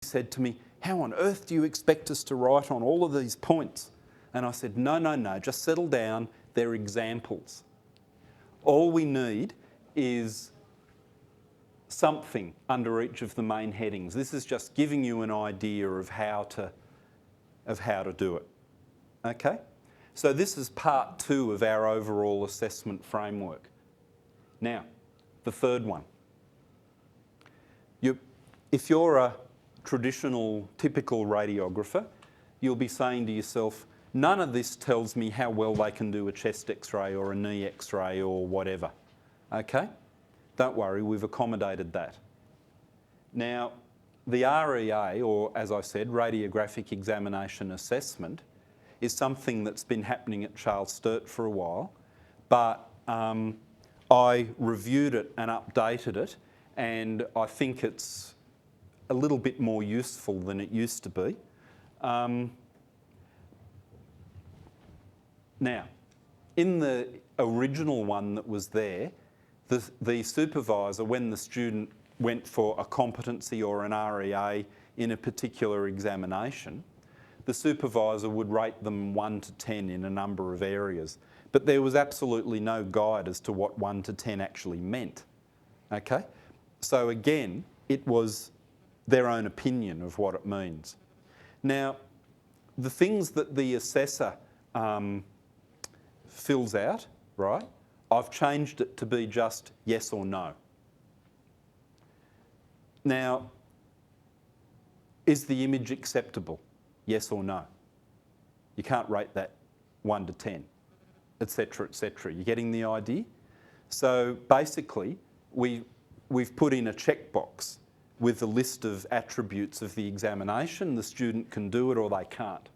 said to me, "How on earth do you expect us to write on all of these points?" And I said, no, just settle down. They're examples. All we need is something under each of the main headings. This is just giving you an idea of how to do it. Okay? So this is part 2 of our overall assessment framework. Now, the third one. If you're a traditional, typical radiographer, you'll be saying to yourself, none of this tells me how well they can do a chest x-ray or a knee x-ray or whatever. Okay? Don't worry, we've accommodated that. Now, the REA, or as I said, Radiographic Examination Assessment, is something that's been happening at Charles Sturt for a while, but I reviewed it and updated it, and I think it's a little bit more useful than it used to be. Now, in the original one that was there, the supervisor, when the student went for a competency or an REA in a particular examination, the supervisor would rate them 1 to 10 in a number of areas. But there was absolutely no guide as to what 1 to 10 actually meant. Okay? So again, it was their own opinion of what it means. Now, the things that the assessor fills out, right, I've changed it to be just yes or no. Now, is the image acceptable? Yes or no? You can't rate that 1 to 10, etc., etc. You're getting the idea? So basically, we've put in a checkbox with a list of attributes of the examination. The student can do it or they can't.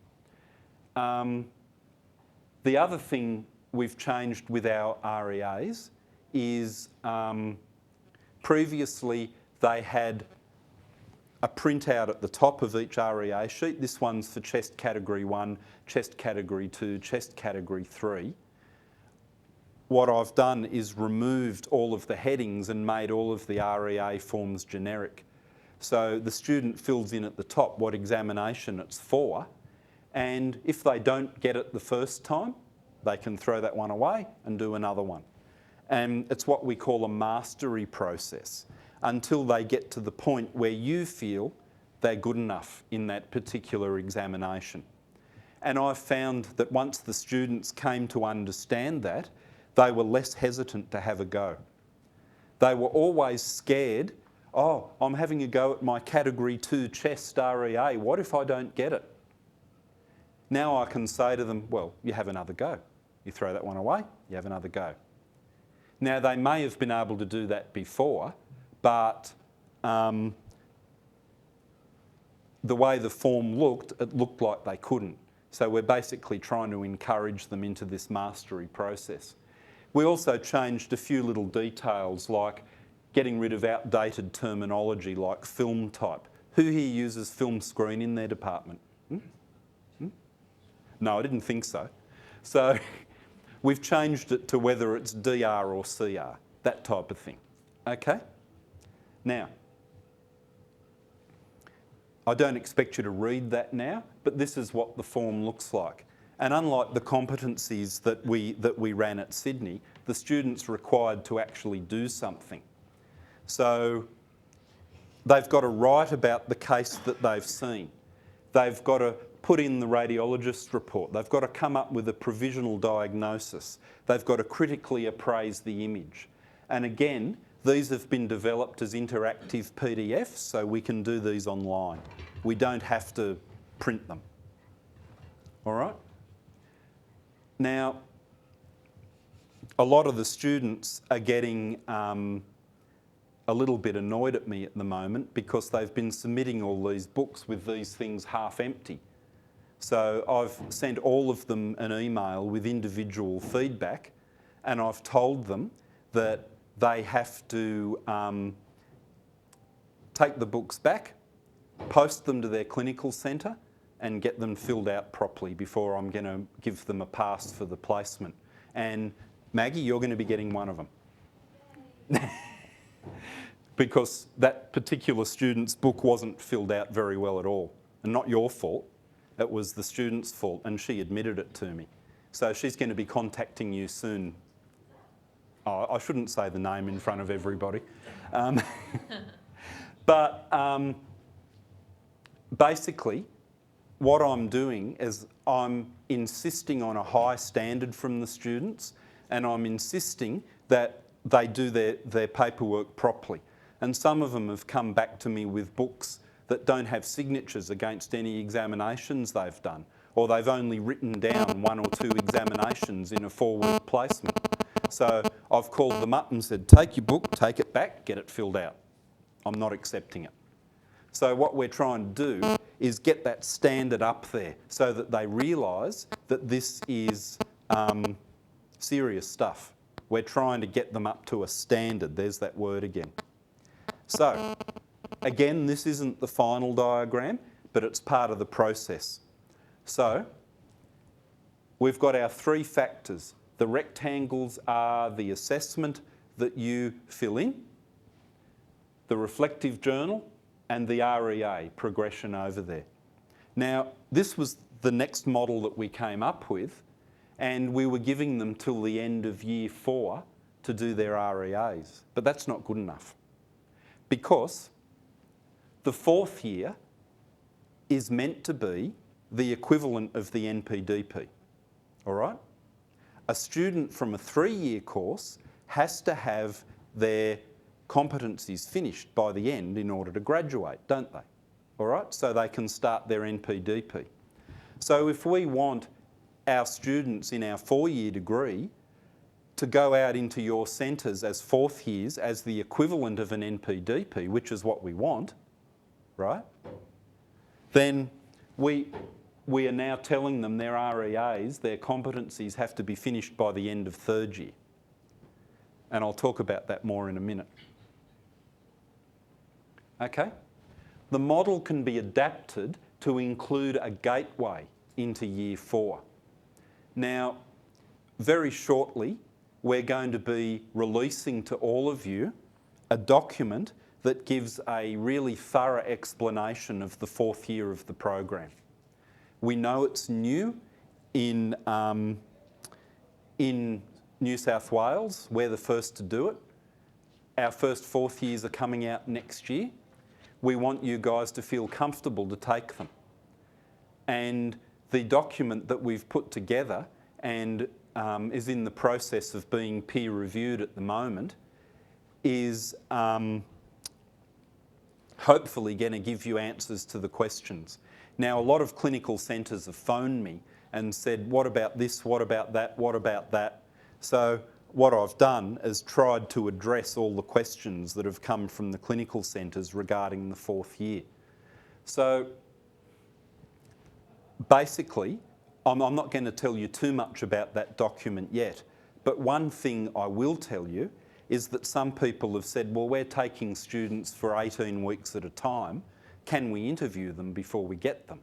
The other thing we've changed with our REAs is previously they had a printout at the top of each REA sheet. This one's for chest category 1, chest category 2, chest category 3. What I've done is removed all of the headings and made all of the REA forms generic. So the student fills in at the top what examination it's for, and if they don't get it the first time, they can throw that one away and do another one. And it's what we call a mastery process until they get to the point where you feel they're good enough in that particular examination. And I've found that once the students came to understand that, they were less hesitant to have a go. They were always scared, oh, I'm having a go at my category 2 chest REA, what if I don't get it? Now I can say to them, well, you have another go. You throw that one away, you have another go. Now they may have been able to do that before, but the way the form looked, it looked like they couldn't. So we're basically trying to encourage them into this mastery process. We also changed a few little details like getting rid of outdated terminology like film type. Who here uses film screen in their department? No, I didn't think so. So we've changed it to whether it's DR or CR, that type of thing. Okay? Now, I don't expect you to read that now, but this is what the form looks like. And unlike the competencies that we ran at Sydney, the student's required to actually do something. So they've got to write about the case that they've seen. They've got to put in the radiologist's report. They've got to come up with a provisional diagnosis. They've got to critically appraise the image. And again, these have been developed as interactive PDFs, so we can do these online. We don't have to print them. All right? Now, a lot of the students are getting a little bit annoyed at me at the moment because they've been submitting all these books with these things half empty. So I've sent all of them an email with individual feedback, and I've told them that they have to take the books back, post them to their clinical centre and get them filled out properly before I'm going to give them a pass for the placement. And Maggie, you're going to be getting one of them. because that particular student's book wasn't filled out very well at all. And not your fault, it was the student's fault, and she admitted it to me. So she's going to be contacting you soon. Oh, I shouldn't say the name in front of everybody. But basically, what I'm doing is I'm insisting on a high standard from the students, and I'm insisting that they do their paperwork properly. And some of them have come back to me with books that don't have signatures against any examinations they've done, or they've only written down 1 or 2 examinations in a 4-week placement. So I've called them up and said, take your book, take it back, get it filled out. I'm not accepting it. So what we're trying to do is get that standard up there so that they realise that this is serious stuff. We're trying to get them up to a standard. There's that word again. So, again, this isn't the final diagram, but it's part of the process. So, we've got our 3 factors. The rectangles are the assessment that you fill in, the reflective journal, and the REA, progression over there. Now, this was the next model that we came up with, and we were giving them till the end of year 4 to do their REAs. But that's not good enough, because the 4th year is meant to be the equivalent of the NPDP, all right? A student from a 3-year course has to have their competencies finished by the end in order to graduate, don't they? All right, so they can start their NPDP. So if we want our students in our 4-year degree to go out into your centres as 4th years as the equivalent of an NPDP, which is what we want, right? Then we are now telling them their REAs, their competencies have to be finished by the end of 3rd year. And I'll talk about that more in a minute. Okay? The model can be adapted to include a gateway into year 4. Now, very shortly, we're going to be releasing to all of you a document that gives a really thorough explanation of the 4th year of the program. We know it's new in New South Wales. We're the first to do it. Our first 4th years are coming out next year. We want you guys to feel comfortable to take them. And the document that we've put together and is in the process of being peer reviewed at the moment is hopefully going to give you answers to the questions. Now, a lot of clinical centres have phoned me and said, what about this, what about that, what about that? So what I've done is tried to address all the questions that have come from the clinical centres regarding the 4th year. So basically, I'm not going to tell you too much about that document yet, but one thing I will tell you is that some people have said, well, we're taking students for 18 weeks at a time. Can we interview them before we get them?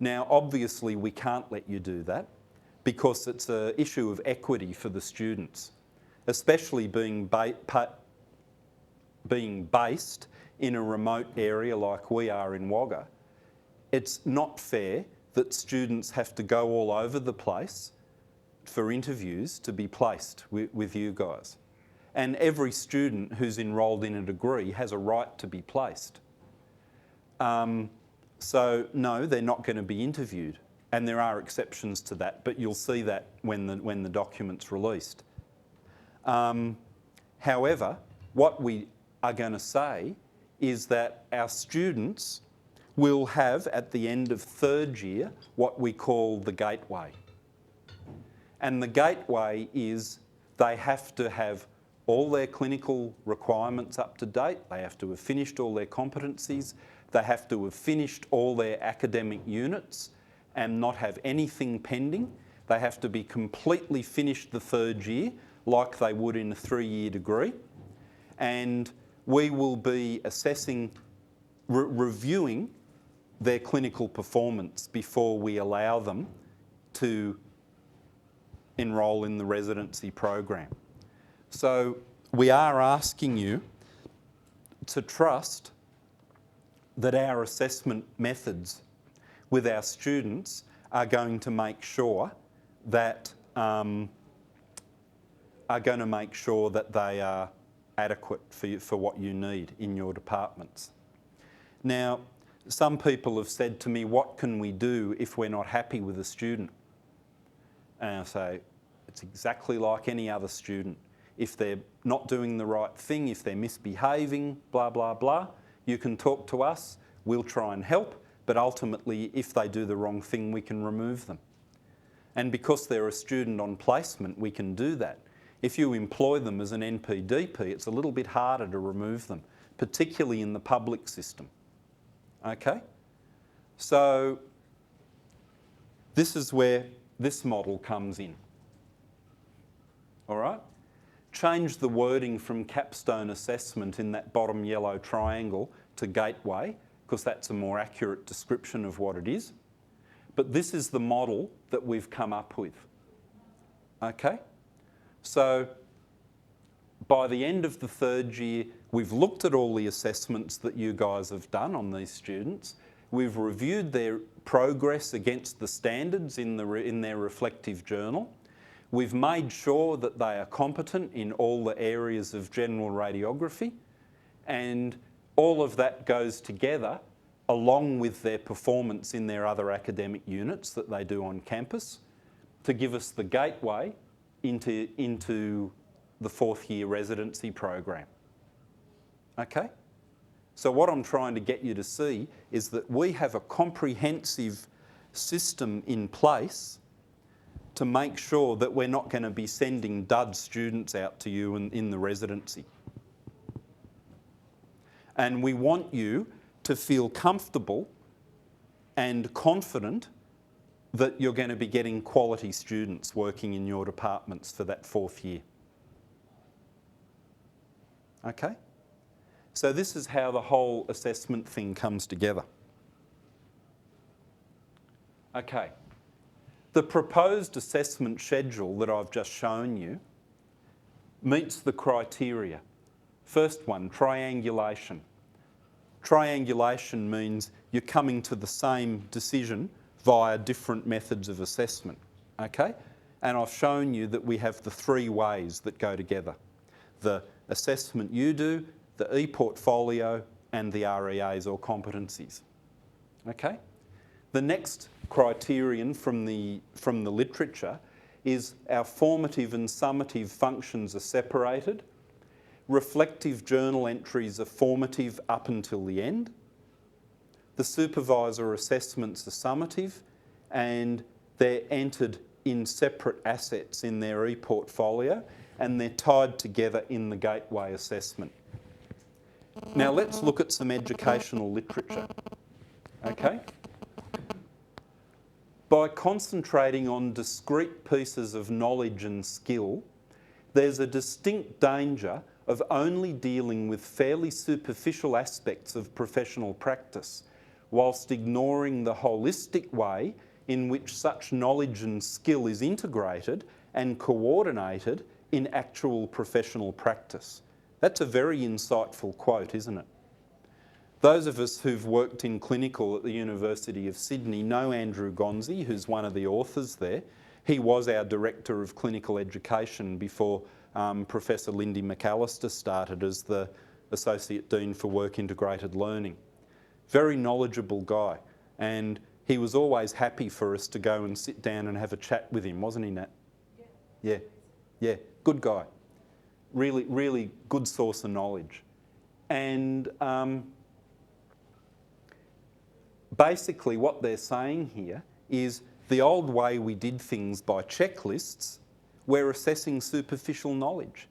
Now, obviously, we can't let you do that because it's an issue of equity for the students, especially being based in a remote area like we are in Wagga. It's not fair that students have to go all over the place for interviews to be placed with you guys. And every student who's enrolled in a degree has a right to be placed. So no, they're not going to be interviewed, and there are exceptions to that, but you'll see that when the document's released. However, what we are going to say is that our students will have, at the end of 3rd year, what we call the gateway. And the gateway is they have to have all their clinical requirements up to date, they have to have finished all their competencies, they have to have finished all their academic units and not have anything pending. They have to be completely finished the 3rd year like they would in a 3-year degree. And we will be assessing, reviewing their clinical performance before we allow them to enrol in the residency program. So we are asking you to trust that our assessment methods with our students are going to make sure that they are adequate for what you need in your departments. Now, some people have said to me, what can we do if we're not happy with a student? And I say, it's exactly like any other student. If they're not doing the right thing, if they're misbehaving, blah, blah, blah, you can talk to us, we'll try and help, but ultimately, if they do the wrong thing, we can remove them. And because they're a student on placement, we can do that. If you employ them as an NPDP, it's a little bit harder to remove them, particularly in the public system. Okay? So this is where this model comes in. All right? Change the wording from capstone assessment in that bottom yellow triangle to gateway, because that's a more accurate description of what it is. But this is the model that we've come up with. Okay? So by the end of the third year, we've looked at all the assessments that you guys have done on these students. We've reviewed their progress against the standards in their reflective journal. We've made sure that they are competent in all the areas of general radiography, and all of that goes together along with their performance in their other academic units that they do on campus to give us the gateway into the fourth year residency program. Okay? So what I'm trying to get you to see is that we have a comprehensive system in place to make sure that we're not going to be sending dud students out to you in the residency. And we want you to feel comfortable and confident that you're going to be getting quality students working in your departments for that fourth year. Okay? So this is how the whole assessment thing comes together. Okay. The proposed assessment schedule that I've just shown you meets the criteria. First one, triangulation. Triangulation means you're coming to the same decision via different methods of assessment, okay? And I've shown you that we have the three ways that go together. The assessment you do, the e-portfolio, and the REAs or competencies, okay? The next criterion from the literature is our formative and summative functions are separated. Reflective journal entries are formative up until the end. The supervisor assessments are summative, and they're entered in separate assets in their e-portfolio, and they're tied together in the gateway assessment. Now let's look at some educational literature, okay? By concentrating on discrete pieces of knowledge and skill, there's a distinct danger of only dealing with fairly superficial aspects of professional practice, whilst ignoring the holistic way in which such knowledge and skill is integrated and coordinated in actual professional practice. That's a very insightful quote, isn't it? Those of us who've worked in clinical at the University of Sydney know Andrew Gonzi, who's one of the authors there. He was our Director of Clinical Education before Professor Lindy McAllister started as the Associate Dean for Work Integrated Learning. Very knowledgeable guy, and he was always happy for us to go and sit down and have a chat with him, wasn't he, Nat? Yeah, good guy. Really, really good source of knowledge. And basically what they're saying here is the old way we did things by checklists, we're assessing superficial knowledge.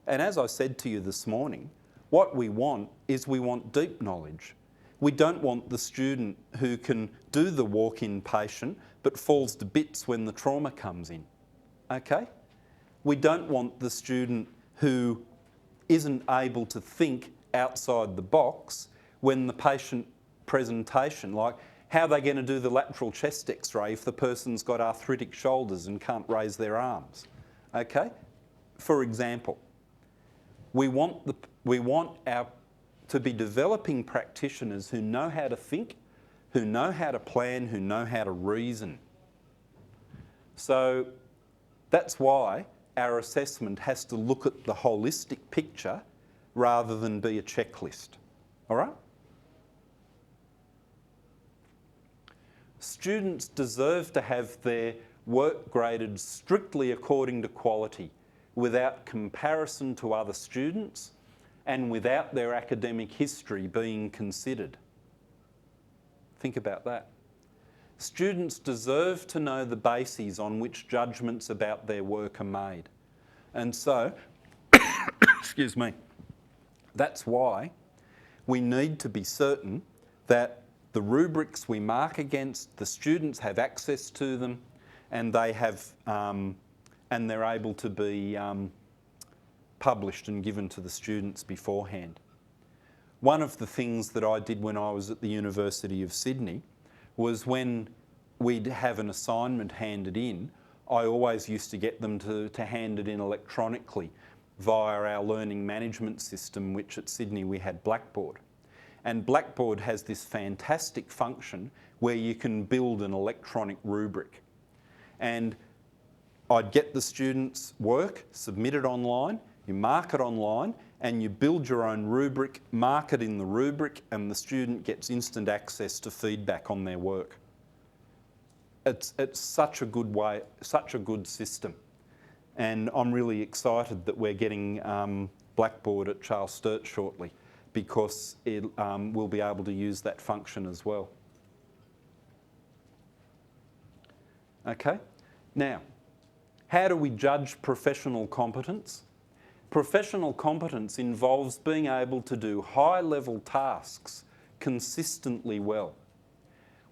And as I said to you this morning, what we want is we want deep knowledge. We don't want the student who can do the walk-in patient but falls to bits when the trauma comes in, okay? We don't want the student who isn't able to think outside the box when the patient presentation, like how are they going to do the lateral chest x-ray if the person's got arthritic shoulders and can't raise their arms, okay? For example, we want our to be developing practitioners who know how to think, who know how to plan, who know how to reason. So that's why our assessment has to look at the holistic picture rather than be a checklist. All right? Students deserve to have their work graded strictly according to quality, without comparison to other students and without their academic history being considered. Think about that. Students deserve to know the bases on which judgments about their work are made. And so, excuse me, that's why we need to be certain that the rubrics we mark against, the students have access to them, and they have, and they're able to be published and given to the students beforehand. One of the things that I did when I was at the University of Sydney was when we'd have an assignment handed in, I always used to get them to hand it in electronically via our learning management system, which at Sydney we had Blackboard. And Blackboard has this fantastic function where you can build an electronic rubric. And I'd get the students' work, submit it online, you mark it online, and you build your own rubric, mark it in the rubric, and the student gets instant access to feedback on their work. It's such a good way, such a good system. And I'm really excited that we're getting Blackboard at Charles Sturt shortly, because we'll be able to use that function as well. Okay, now, how do we judge professional competence? Professional competence involves being able to do high-level tasks consistently well.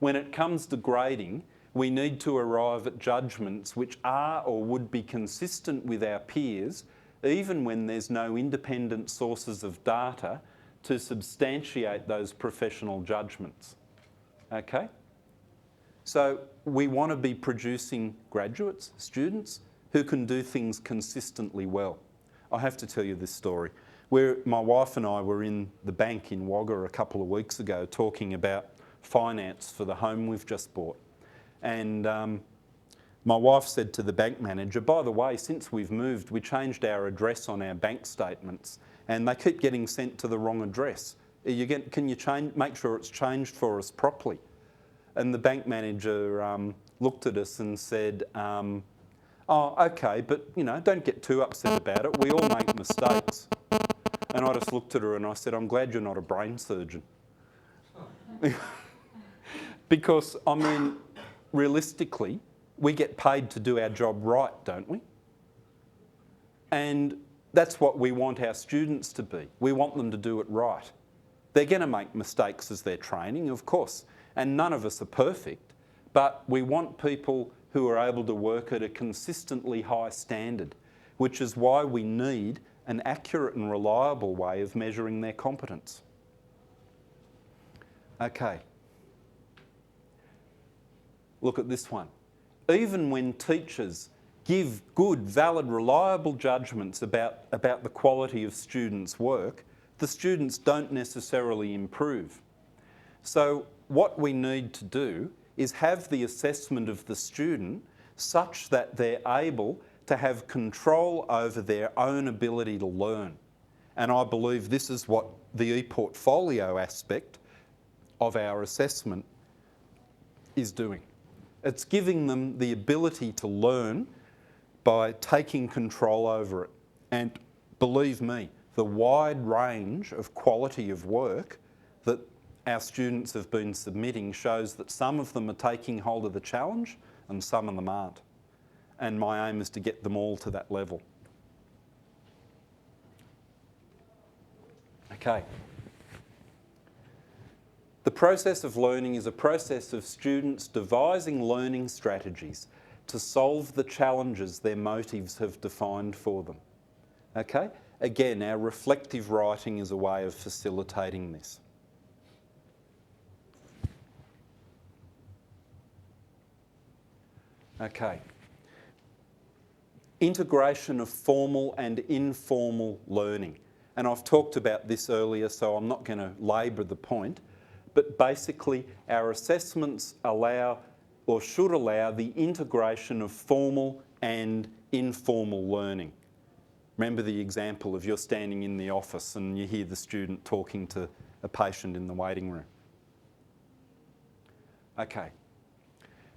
When it comes to grading, we need to arrive at judgments which are or would be consistent with our peers, even when there's no independent sources of data to substantiate those professional judgments. Okay? So we want to be producing graduates, students, who can do things consistently well. I have to tell you this story. My wife and I were in the bank in Wagga a couple of weeks ago talking about finance for the home we've just bought. And my wife said to the bank manager, by the way, since we've moved, we changed our address on our bank statements and they keep getting sent to the wrong address. Can you make sure it's changed for us properly? And the bank manager looked at us and said, oh, okay, but don't get too upset about it. We all make mistakes. And I just looked at her and I said, I'm glad you're not a brain surgeon. Because, I mean, realistically, we get paid to do our job right, don't we? And that's what we want our students to be. We want them to do it right. They're going to make mistakes as they're training, of course, and none of us are perfect, but we want people who are able to work at a consistently high standard, which is why we need an accurate and reliable way of measuring their competence. Okay. Look at this one. Even when teachers give good, valid, reliable judgments about the quality of students' work, the students don't necessarily improve. So what we need to do is have the assessment of the student such that they're able to have control over their own ability to learn. And I believe this is what the e-portfolio aspect of our assessment is doing. It's giving them the ability to learn by taking control over it. And believe me, the wide range of quality of work that our students have been submitting shows that some of them are taking hold of the challenge and some of them aren't. And my aim is to get them all to that level. Okay. The process of learning is a process of students devising learning strategies to solve the challenges their motives have defined for them. Okay? Again, our reflective writing is a way of facilitating this. Okay. Integration of formal and informal learning. And I've talked about this earlier, so I'm not going to labour the point. But basically, our assessments allow or should allow the integration of formal and informal learning. Remember the example of you're standing in the office and you hear the student talking to a patient in the waiting room. Okay.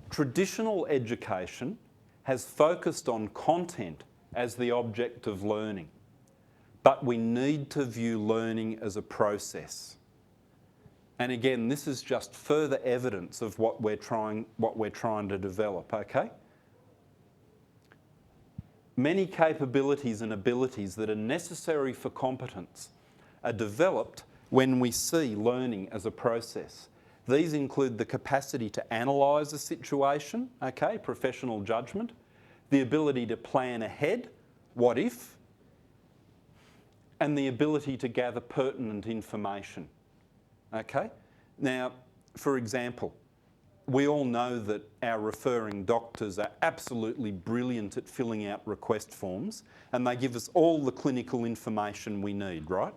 Traditional education has focused on content as the object of learning, but we need to view learning as a process. And again, this is just further evidence of what we're trying to develop, okay? Many capabilities and abilities that are necessary for competence are developed when we see learning as a process. These include the capacity to analyse a situation, okay, professional judgment, the ability to plan ahead, what if, and the ability to gather pertinent information. Okay? Now, for example, we all know that our referring doctors are absolutely brilliant at filling out request forms, and they give us all the clinical information we need, right?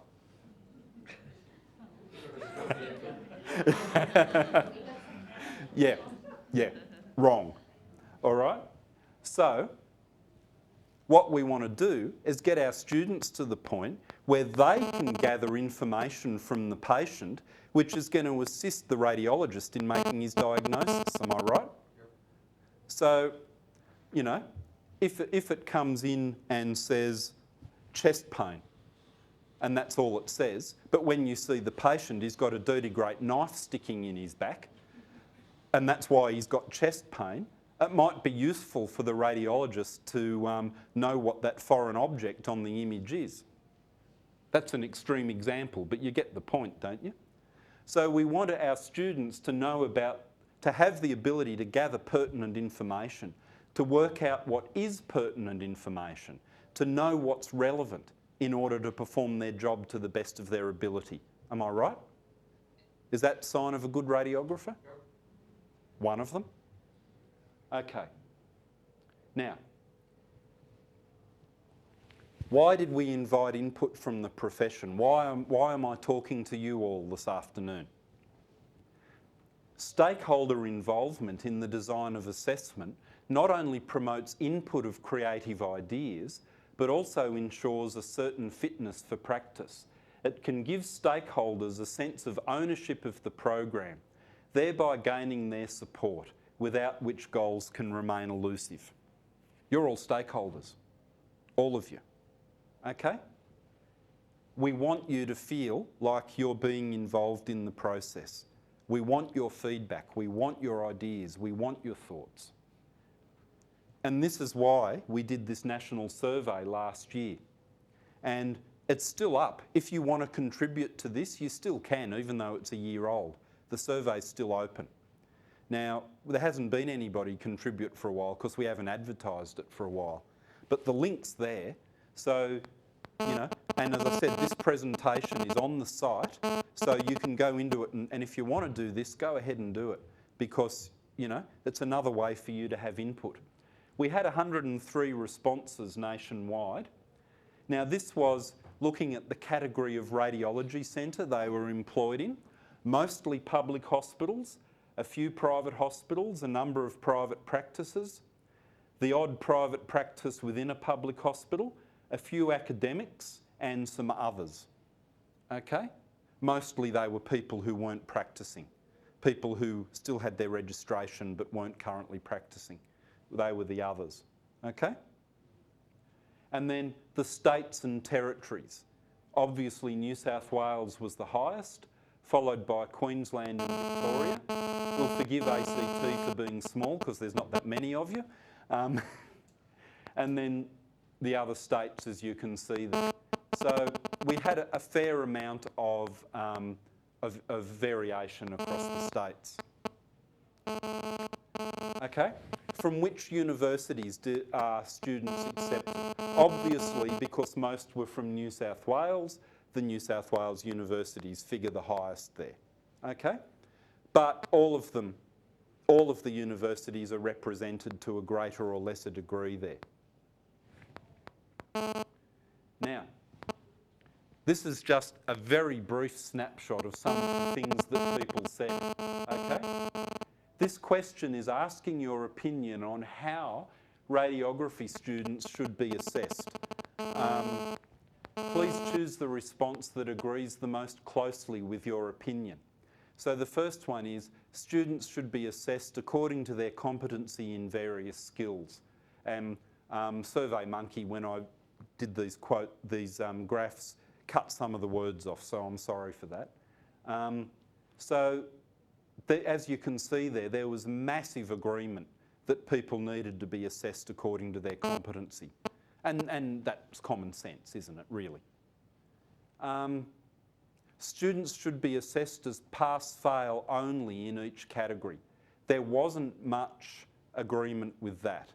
Yeah, wrong. All right? So, what we want to do is get our students to the point where they can gather information from the patient, which is going to assist the radiologist in making his diagnosis. Am I right? Yep. So, you know, if it comes in and says chest pain, and that's all it says, but when you see the patient, he's got a dirty great knife sticking in his back, and that's why he's got chest pain, it might be useful for the radiologist to know what that foreign object on the image is. That's an extreme example, but you get the point, don't you? So we want our students to know about, to have the ability to gather pertinent information, to work out what is pertinent information, to know what's relevant in order to perform their job to the best of their ability. Am I right? Is that a sign of a good radiographer? Yep. One of them? Okay. Now, why did we invite input from the profession? Why am I talking to you all this afternoon? Stakeholder involvement in the design of assessment not only promotes input of creative ideas, but also ensures a certain fitness for practice. It can give stakeholders a sense of ownership of the program, thereby gaining their support, without which goals can remain elusive. You're all stakeholders, all of you, okay? We want you to feel like you're being involved in the process. We want your feedback, we want your ideas, we want your thoughts. And this is why we did this national survey last year. And it's still up. If you want to contribute to this, you still can, even though it's a year old. The survey's still open. Now, there hasn't been anybody contribute for a while because we haven't advertised it for a while. But the link's there, so, you know, and as I said, this presentation is on the site, so you can go into it, and if you want to do this, go ahead and do it, because, you know, it's another way for you to have input. We had 103 responses nationwide. Now, this was looking at the category of radiology centre they were employed in, mostly public hospitals, a few private hospitals, a number of private practices, the odd private practice within a public hospital, a few academics, and some others. Okay? Mostly they were people who weren't practicing, people who still had their registration but weren't currently practicing. They were the others. Okay? And then the states and territories. Obviously New South Wales was the highest, followed by Queensland and Victoria. We'll forgive ACT for being small because there's not that many of you. And then the other states, as you can see there. So we had a fair amount of variation across the states. Okay? From which universities are students accepted? Obviously, because most were from New South Wales, the New South Wales universities figure the highest there. Okay? But all of them, all of the universities are represented to a greater or lesser degree there. Now, This is just a very brief snapshot of some of the things that people said, okay? This question is asking your opinion on how radiography students should be assessed. Please choose the response that agrees the most closely with your opinion. So the first one is, students should be assessed according to their competency in various skills. And SurveyMonkey, when I did these graphs, cut some of the words off, so I'm sorry for that. As you can see there was massive agreement that people needed to be assessed according to their competency. And that's common sense, isn't it, really? Students should be assessed as pass-fail only in each category. There wasn't much agreement with that.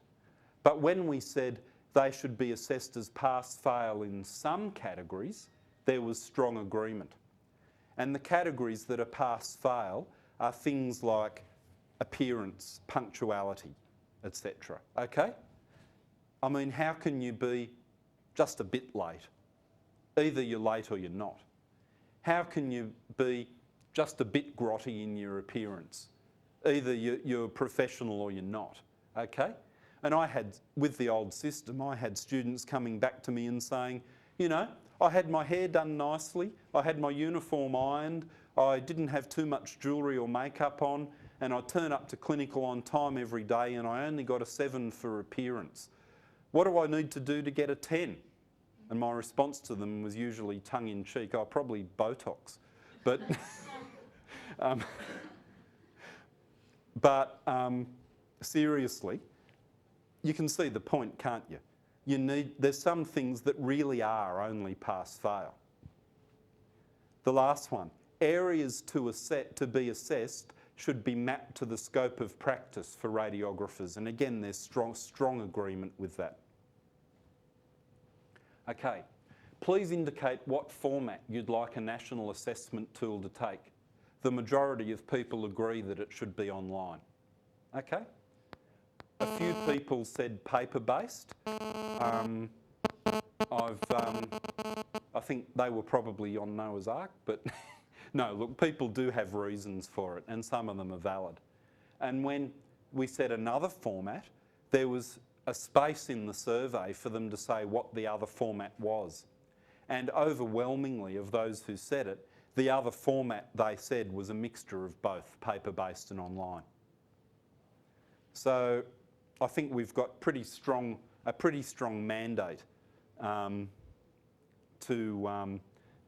But when we said they should be assessed as pass-fail in some categories, there was strong agreement. And the categories that are pass-fail are things like appearance, punctuality, etc. Okay? I mean, how can you be just a bit late? Either you're late or you're not. How can you be just a bit grotty in your appearance? Either you're professional or you're not, okay? And I had, with the old system, I had students coming back to me and saying, you know, I had my hair done nicely, I had my uniform ironed, I didn't have too much jewellery or makeup on, and I turn up to clinical on time every day and I only got a 7 for appearance. What do I need to do to get a 10? And my response to them was usually tongue-in-cheek, oh, probably Botox. But, seriously, you can see the point, can't you? There's some things that really are only pass-fail. The last one, areas to be assessed should be mapped to the scope of practice for radiographers. And again, there's strong agreement with that. Okay, please indicate what format you'd like a national assessment tool to take. The majority of people agree that it should be online. Okay? A few people said paper-based. I think they were probably on Noah's Ark, but no, look, people do have reasons for it, and some of them are valid. And when we said another format, there was a space in the survey for them to say what the other format was. And overwhelmingly of those who said it, the other format they said was a mixture of both, paper-based and online. So I think we've got a pretty strong mandate to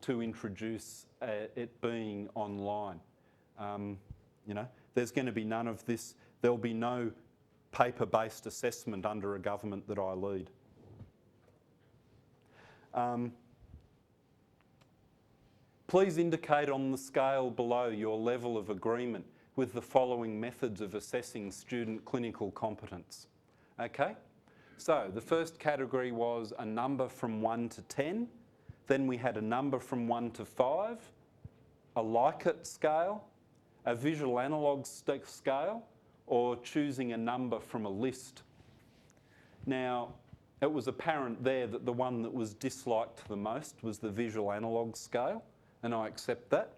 introduce it being online. You know, there's going to be none of this. There'll be no paper-based assessment under a government that I lead. Please indicate on the scale below your level of agreement with the following methods of assessing student clinical competence. Okay? So the first category was a number from 1 to 10. Then we had a number from 1 to 5, a Likert scale, a visual analogue scale, or choosing a number from a list. Now, it was apparent there that the one that was disliked the most was the visual analogue scale, and I accept that.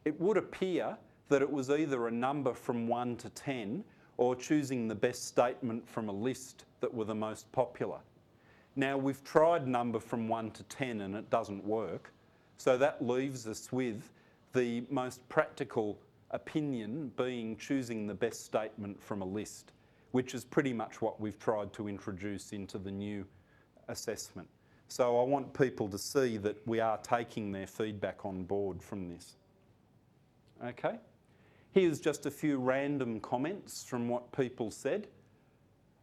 It would appear that it was either a number from 1 to 10 or choosing the best statement from a list that were the most popular. Now, we've tried number from 1 to 10 and it doesn't work, so that leaves us with the most practical opinion being choosing the best statement from a list, which is pretty much what we've tried to introduce into the new assessment. So I want people to see that we are taking their feedback on board from this. Okay, here's just a few random comments from what people said.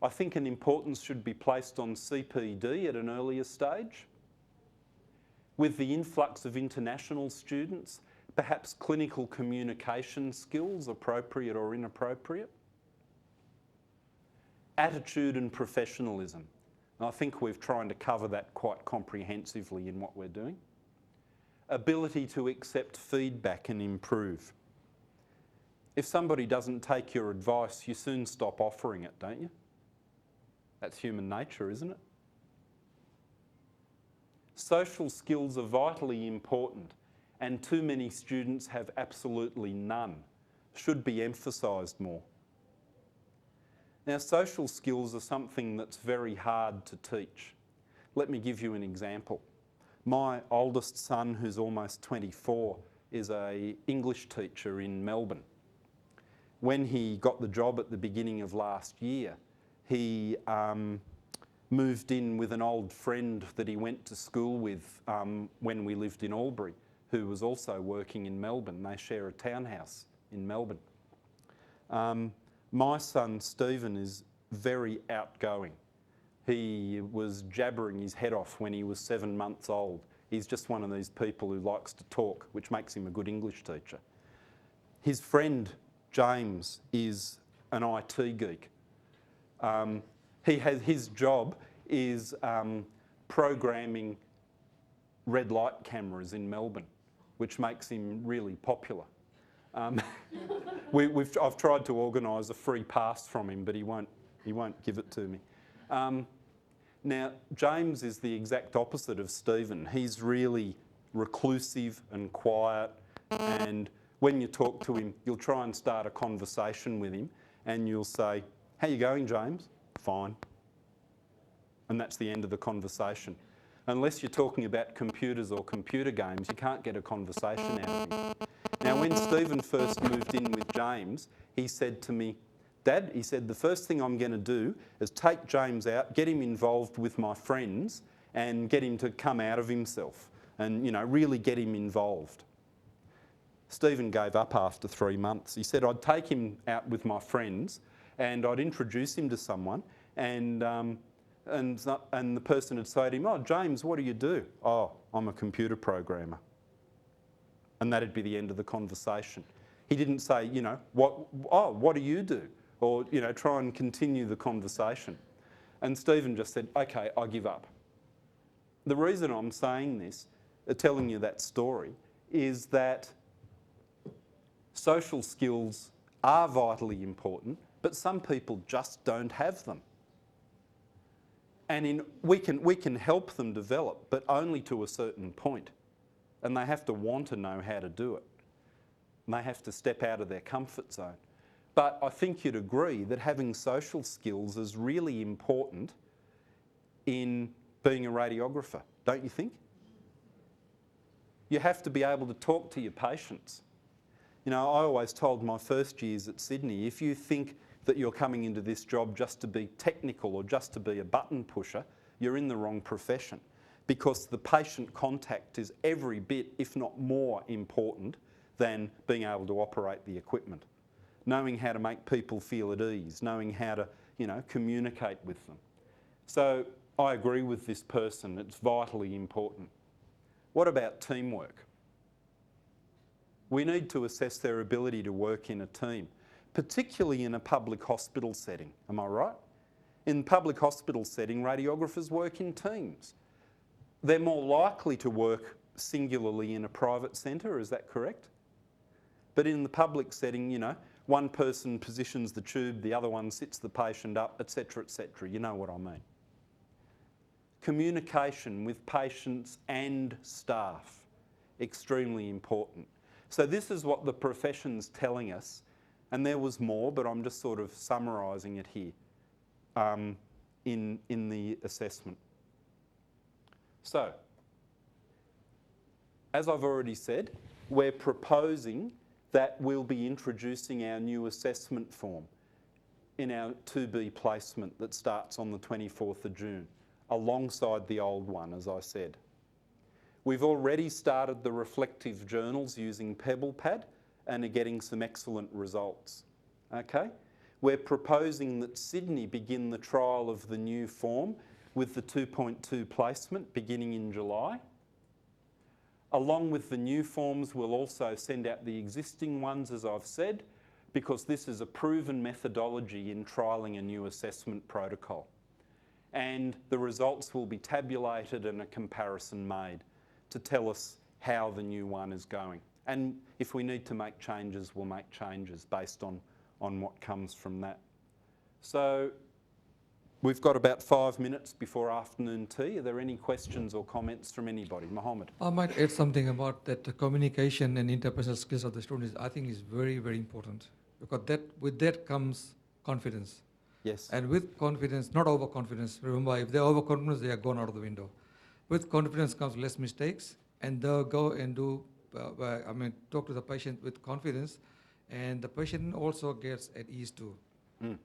I think an importance should be placed on CPD at an earlier stage. With the influx of international students, perhaps clinical communication skills, appropriate or inappropriate. Attitude and professionalism. And I think we've tried to cover that quite comprehensively in what we're doing. Ability to accept feedback and improve. If somebody doesn't take your advice, you soon stop offering it, don't you? That's human nature, isn't it? Social skills are vitally important, and too many students have absolutely none. Should be emphasised more. Now, social skills are something that's very hard to teach. Let me give you an example. My oldest son, who's almost 24, is an English teacher in Melbourne. When he got the job at the beginning of last year, he moved in with an old friend that he went to school with when we lived in Albury, who was also working in Melbourne. They share a townhouse in Melbourne. My son Stephen is very outgoing. He was jabbering his head off when he was 7 months old. He's just one of these people who likes to talk, which makes him a good English teacher. His friend James is an IT geek. His job is programming red light cameras in Melbourne, which makes him really popular. I've tried to organise a free pass from him, but he won't give it to me. Now, James is the exact opposite of Stephen. He's really reclusive and quiet, and when you talk to him, you'll try and start a conversation with him, and you'll say, "How you going, James?" "Fine." And that's the end of the conversation. Unless you're talking about computers or computer games, you can't get a conversation out of him. Now, when Stephen first moved in with James, he said to me, "Dad," he said, "the first thing I'm going to do is take James out, get him involved with my friends and get him to come out of himself and, really get him involved." Stephen gave up after 3 months. He said, "I'd take him out with my friends and I'd introduce him to someone and the person would say to him, 'Oh, James, what do you do?' 'Oh, I'm a computer programmer.' And that'd be the end of the conversation. He didn't say, what do you do?" Or, try and continue the conversation. And Stephen just said, "Okay, I give up." The reason I'm saying this, telling you that story, is that social skills are vitally important, but some people just don't have them. And we can help them develop, but only to a certain point. And they have to want to know how to do it. And they have to step out of their comfort zone. But I think you'd agree that having social skills is really important in being a radiographer, don't you think? You have to be able to talk to your patients. I always told my first years at Sydney, if you think that you're coming into this job just to be technical or just to be a button pusher, you're in the wrong profession, because the patient contact is every bit, if not more, important than being able to operate the equipment. Knowing how to make people feel at ease, knowing how to, communicate with them. So I agree with this person, it's vitally important. What about teamwork? We need to assess their ability to work in a team, particularly in a public hospital setting, am I right? In public hospital setting, radiographers work in teams. They're more likely to work singularly in a private centre, is that correct? But in the public setting, one person positions the tube, the other one sits the patient up, etc., etc. You know what I mean. Communication with patients and staff, extremely important. So this is what the profession's telling us, and there was more, but I'm just sort of summarising it here in the assessment. So, as I've already said, we're proposing that we'll be introducing our new assessment form in our 2B placement that starts on the 24th of June, alongside the old one, as I said. We've already started the reflective journals using PebblePad and are getting some excellent results. Okay? We're proposing that Sydney begin the trial of the new form with the 2.2 placement beginning in July. Along with the new forms, we'll also send out the existing ones, as I've said, because this is a proven methodology in trialling a new assessment protocol. And the results will be tabulated and a comparison made to tell us how the new one is going. And if we need to make changes, we'll make changes based on what comes from that. So We've got about 5 minutes before afternoon tea. Are there any questions or comments from anybody? Mohammed? I might add something about that communication and interpersonal skills of the students. I think is very, very important, because with that comes confidence. Yes. And with confidence, not overconfidence. Remember, if they're overconfident, they are gone out of the window. With confidence comes less mistakes, and they'll go and do, talk to the patient with confidence, and the patient also gets at ease too.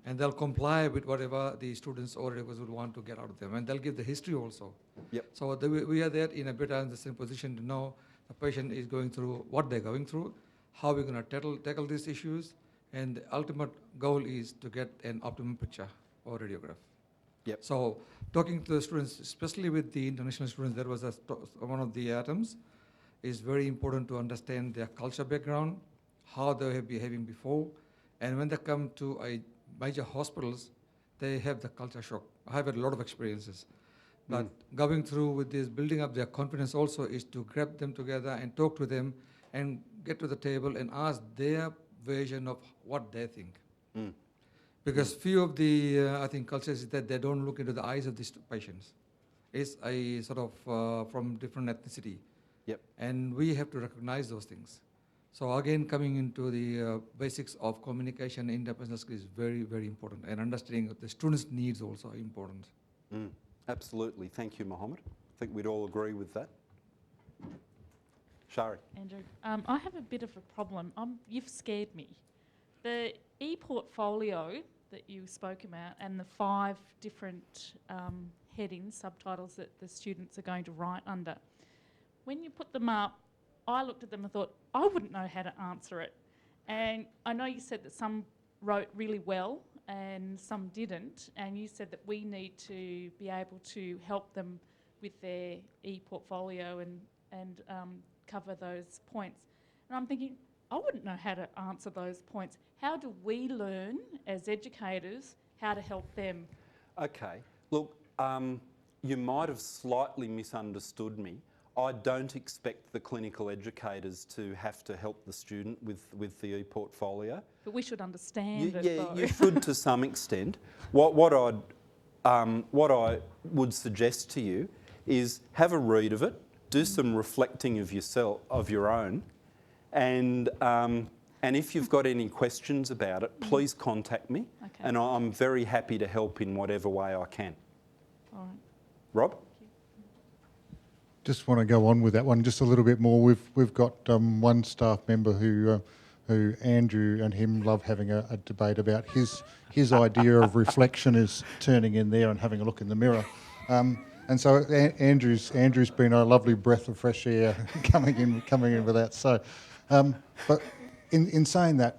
And they'll comply with whatever the students or educators would want to get out of them, and they'll give the history also. Yep. So we are there in a better understanding position to know the patient is going through what they're going through, how we're going to tackle these issues, and the ultimate goal is to get an optimum picture or radiograph. Yep. So talking to the students, especially with the international students, that was one of the items, is very important to understand their culture background, how they have behaving before, and when they come to a major hospitals, they have the culture shock. I have had a lot of experiences. But going through with this, building up their confidence also is to grab them together and talk to them and get to the table and ask their version of what they think. Because few of the, I think, cultures is that they don't look into the eyes of these patients. It's a sort of from different ethnicity. Yep. And we have to recognize those things. So again, coming into the basics of communication and interpersonal skills is very, very important. And understanding the students' needs also important. Absolutely. Thank you, Mohammed. I think we'd all agree with that. Shari? Andrew, I have a bit of a problem. You've scared me. The e-portfolio that you spoke about and the 5 different headings, subtitles that the students are going to write under, when you put them up, I looked at them and thought, I wouldn't know how to answer it. And I know you said that some wrote really well and some didn't, and you said that we need to be able to help them with their e-portfolio and cover those points. And I'm thinking, I wouldn't know how to answer those points. How do we learn as educators how to help them? Okay. Look, you might have slightly misunderstood me. I don't expect the clinical educators to have to help the student with the e-portfolio. But we should understand it, Yeah, though. you should to some extent. What I would suggest to you is have a read of it, do some reflecting of yourself, of your own, and if you've got any questions about it, please contact me, and I'm very happy to help in whatever way I can. All right. Rob? Just want to go on with that one just a little bit more. We've got one staff member who Andrew and him love having a debate about. His idea of reflection is turning in there and having a look in the mirror. And so Andrew's been a lovely breath of fresh air coming in with that. So, but in saying that,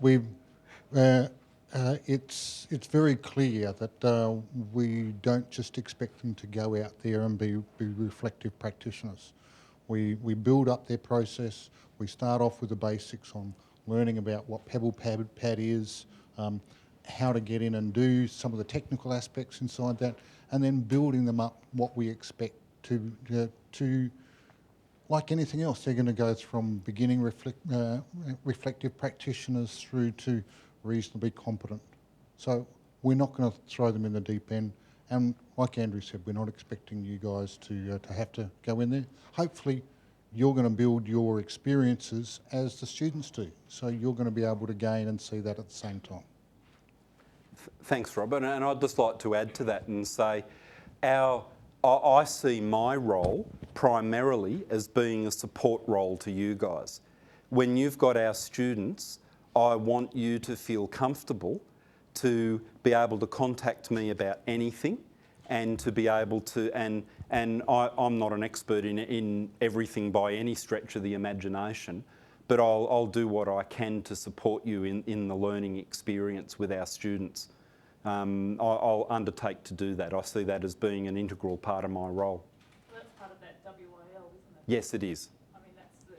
it's very clear that we don't just expect them to go out there and be reflective practitioners. We build up their process. We start off with the basics on learning about what pebble pad is, how to get in and do some of the technical aspects inside that, and then building them up what we expect to like anything else. They're going to go from beginning reflective practitioners through to reasonably competent. So we're not going to throw them in the deep end. And like Andrew said, we're not expecting you guys to have to go in there. Hopefully you're going to build your experiences as the students do. So you're going to be able to gain and see that at the same time. Thanks, Rob. And I'd just like to add to that and say I see my role primarily as being a support role to you guys. When you've got our students, I want you to feel comfortable to be able to contact me about anything and to be able to, and I'm not an expert in everything by any stretch of the imagination, but I'll do what I can to support you in the learning experience with our students. I'll undertake to do that. I see that as being an integral part of my role. Well, that's part of that WAL, isn't it? Yes, it is. I mean, that's the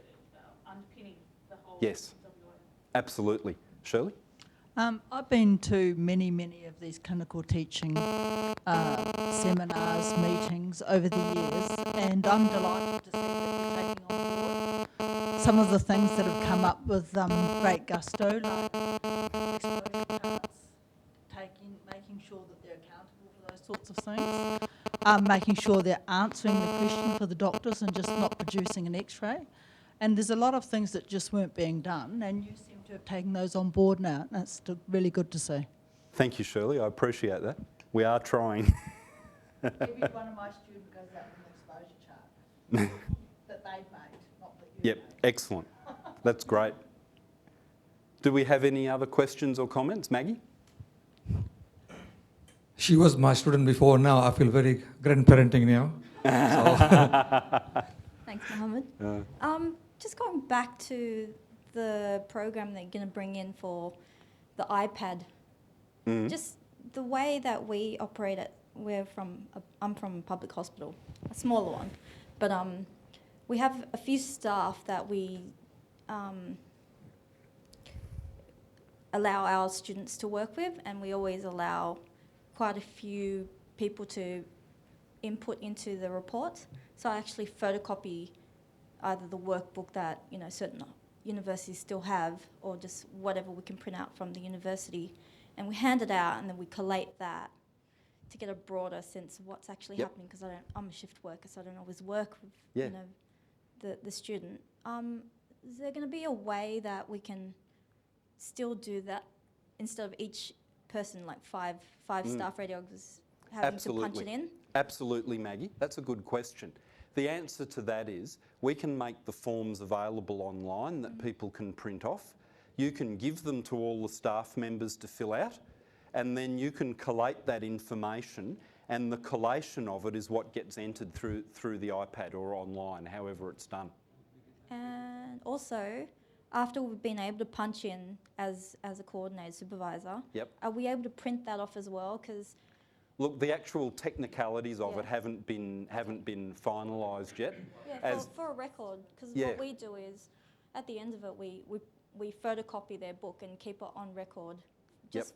underpinning the whole Yes. WAL. Absolutely. Shirley? I've been to many of these clinical teaching seminars, meetings over the years, and I'm delighted to see that you're taking on board some of the things that have come up with great gusto, like exposure charts, making sure that they're accountable for those sorts of things. Making sure they're answering the question for the doctors and just not producing an x-ray. And there's a lot of things that just weren't being done, and you seem to have taken those on board now, and that's really good to see. Thank you, Shirley. I appreciate that. We are trying. Every one of my students goes out with an exposure chart that they've made, not that you've Yep, made. excellent. That's great. Do we have any other questions or comments? Maggie? She was my student before. Now I feel very grandparenting now. Thanks, Mohammed. Just going back to the program that you're going to bring in for the iPad, just the way that we operate it, I'm from a public hospital, a smaller one, but we have a few staff that we allow our students to work with, and we always allow quite a few people to input into the report. So I actually photocopy either the workbook that certain universities still have, or just whatever we can print out from the university, and we hand it out, and then we collate that to get a broader sense of what's actually happening. Because I'm a shift worker, so I don't always work with the student. Is there going to be a way that we can still do that instead of each person, like five staff radiographers, having to punch it in? Absolutely, Maggie. That's a good question. The answer to that is we can make the forms available online that people can print off. You can give them to all the staff members to fill out, and then you can collate that information, and the collation of it is what gets entered through the iPad or online, however it's done. And also, after we've been able to punch in as a coordinator supervisor, are we able to print that off as well? Because look, the actual technicalities of it haven't been finalised yet. Yeah, for a record, because what we do is, at the end of it, we photocopy their book and keep it on record, just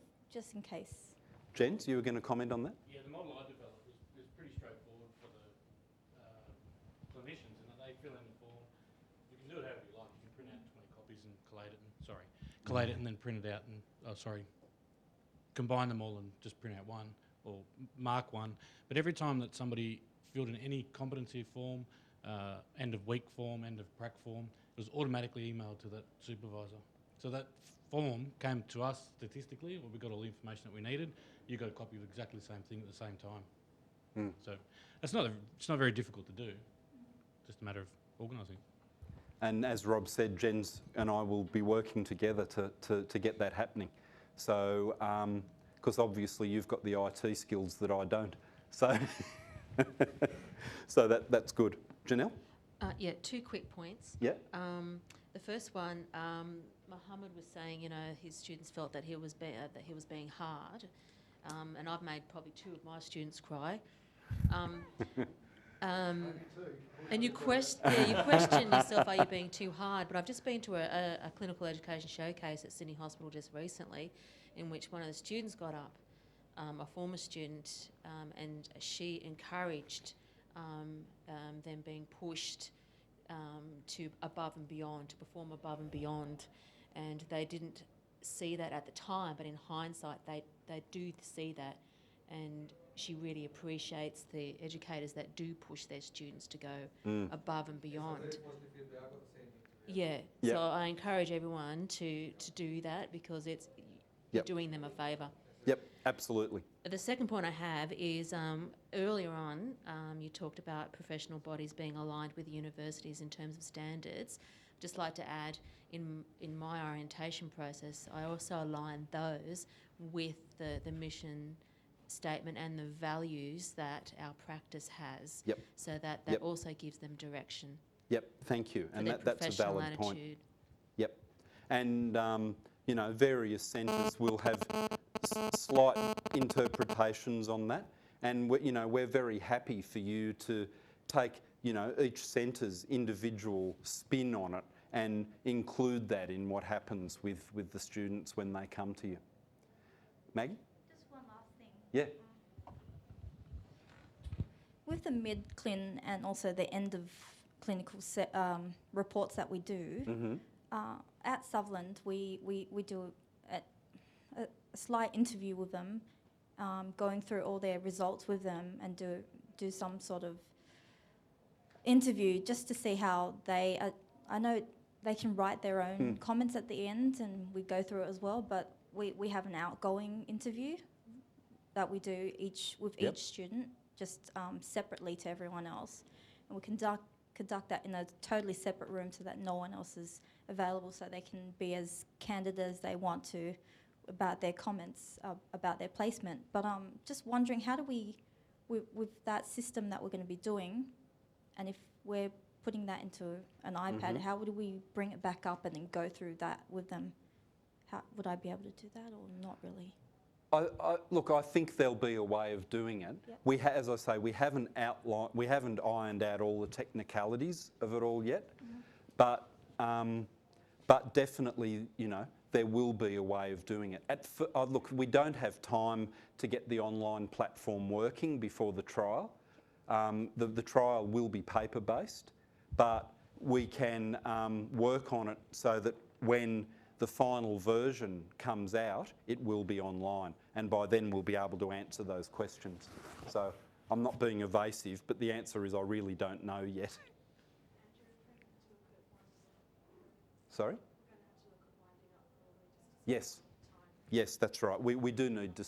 in case. Jens, you were going to comment on that? Yeah, the model I developed was pretty straightforward for the clinicians, in that they fill in the form. You can do it however you like. You can print out 20 copies and collate it and then print it out and combine them all and just print out one or mark one. But every time that somebody filled in any competency form, end of week form, end of prac form, it was automatically emailed to that supervisor. So that form came to us statistically, where we got all the information that we needed. You got a copy of exactly the same thing at the same time. So it's not very difficult to do, just a matter of organising. And as Rob said, Jens and I will be working together to get that happening. So, because obviously you've got the IT skills that I don't. So, so that's good. Janelle? Yeah, 2 quick points. Yeah. The first one, Mohammed was saying, his students felt that he was being hard, and I've made probably 2 of my students cry. And you question yourself, are you being too hard? But I've just been to a clinical education showcase at Sydney Hospital just recently, in which one of the students got up, a former student, and she encouraged them being pushed to above and beyond, to perform above and beyond. And they didn't see that at the time, but in hindsight, they do see that. And she really appreciates the educators that do push their students to go above and beyond. Yeah, so I encourage everyone to do that, because you're doing them a favour. Yep, absolutely. The second point I have is earlier on you talked about professional bodies being aligned with universities in terms of standards. I'd just like to add, in my orientation process, I also align those with the mission statement and the values that our practice has, so that also gives them direction. Yep, thank you. And that's a valid point. Attitude. Yep. And, various centres will have slight interpretations on that. And, we're very happy for you to take, each centre's individual spin on it and include that in what happens with the students when they come to you. Maggie? Just one last thing. Yeah. With the mid-clin and also the end of clinical reports that we do, at Sutherland, we do a slight interview with them, going through all their results with them and do some sort of interview just to see how they are. I know they can write their own comments at the end and we go through it as well, but we have an outgoing interview that we do each student, just separately to everyone else. And we conduct that in a totally separate room so that no one else is available, so they can be as candid as they want to about their comments about their placement. But just wondering, how do we, with that system that we're going to be doing, and if we're putting that into an iPad, how would we bring it back up and then go through that with them? How would I be able to do that, or not really? Look, I think there'll be a way of doing it. Yep. As I say, we haven't ironed out all the technicalities of it all yet, but definitely, you know, there will be a way of doing it. Look, we don't have time to get the online platform working before the trial. The trial will be paper-based, but we can work on it so that when the final version comes out, it will be online, and by then we'll be able to answer those questions. So I'm not being evasive, but the answer is I really don't know yet. Sorry? Yes. Yes, that's right. We do need to